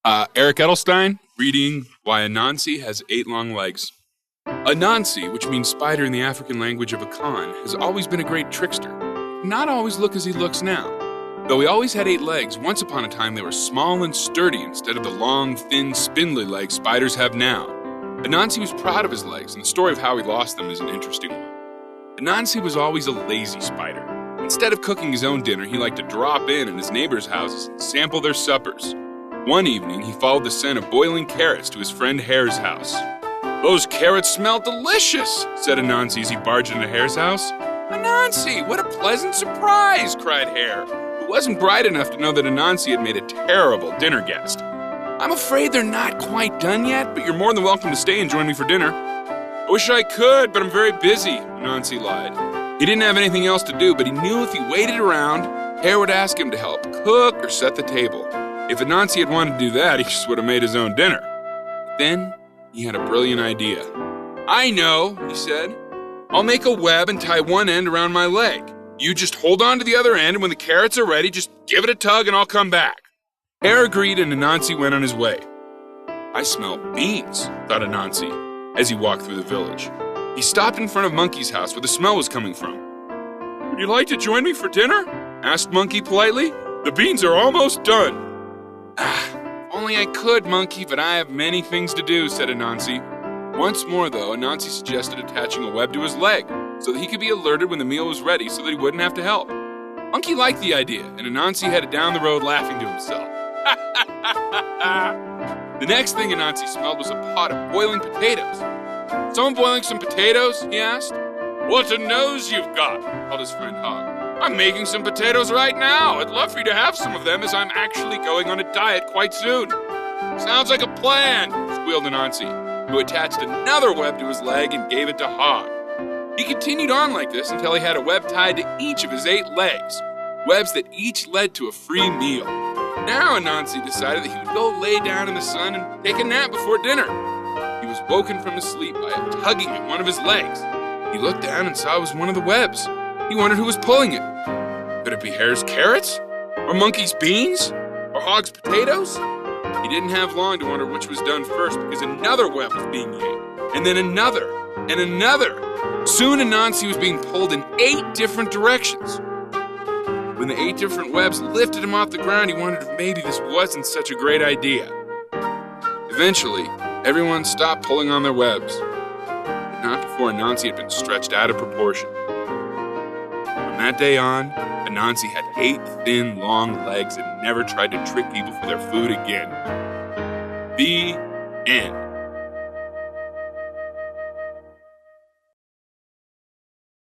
Eric Edelstein, reading Why Anansi Has 8 Long Legs. Anansi, which means spider in the African language of Akan, has always been a great trickster. Not always look as he looks now. Though he always had 8 legs, once upon a time they were small and sturdy instead of the long, thin, spindly legs spiders have now. Anansi was proud of his legs, and the story of how he lost them is an interesting one. Anansi was always a lazy spider. Instead of cooking his own dinner, he liked to drop in at his neighbors' houses and sample their suppers. One evening, he followed the scent of boiling carrots to his friend Hare's house. "Those carrots smell delicious," said Anansi as he barged into Hare's house. "Anansi, what a pleasant surprise," cried Hare, who wasn't bright enough to know that Anansi had made a terrible dinner guest. "I'm afraid they're not quite done yet, but you're more than welcome to stay and join me for dinner." "I wish I could, but I'm very busy," Anansi lied. He didn't have anything else to do, but he knew if he waited around, Hare would ask him to help cook or set the table. If Anansi had wanted to do that, he just would have made his own dinner. But then he had a brilliant idea. "I know," he said. "I'll make a web and tie one end around my leg. You just hold on to the other end, and when the carrots are ready, just give it a tug and I'll come back." Hare agreed, and Anansi went on his way. "I smell beans," thought Anansi, as he walked through the village. He stopped in front of Monkey's house where the smell was coming from. "Would you like to join me for dinner?" asked Monkey politely. "The beans are almost done." "Only I could, Monkey, but I have many things to do," said Anansi. Once more, though, Anansi suggested attaching a web to his leg so that he could be alerted when the meal was ready so that he wouldn't have to help. Monkey liked the idea, and Anansi headed down the road laughing to himself. The next thing Anansi smelled was a pot of boiling potatoes. "Someone boiling some potatoes?" he asked. "What a nose you've got," called his friend Hog. "I'm making some potatoes right now. I'd love for you to have some of them as I'm actually going on a diet quite soon." "Sounds like a plan," squealed Anansi, who attached another web to his leg and gave it to Hog. He continued on like this until he had a web tied to each of his 8 legs, webs that each led to a free meal. Now Anansi decided that he would go lay down in the sun and take a nap before dinner. He was woken from his sleep by a tugging at one of his legs. He looked down and saw it was one of the webs. He wondered who was pulling it. Could it be Hare's carrots? Or Monkey's beans? Or Hog's potatoes? He didn't have long to wonder which was done first because another web was being yanked, and then another, and another. Soon Anansi was being pulled in 8 different directions. When the 8 different webs lifted him off the ground, he wondered if maybe this wasn't such a great idea. Eventually, everyone stopped pulling on their webs, but not before Anansi had been stretched out of proportion. From that day on, Anansi had 8 thin, long legs and never tried to trick people for their food again. The end.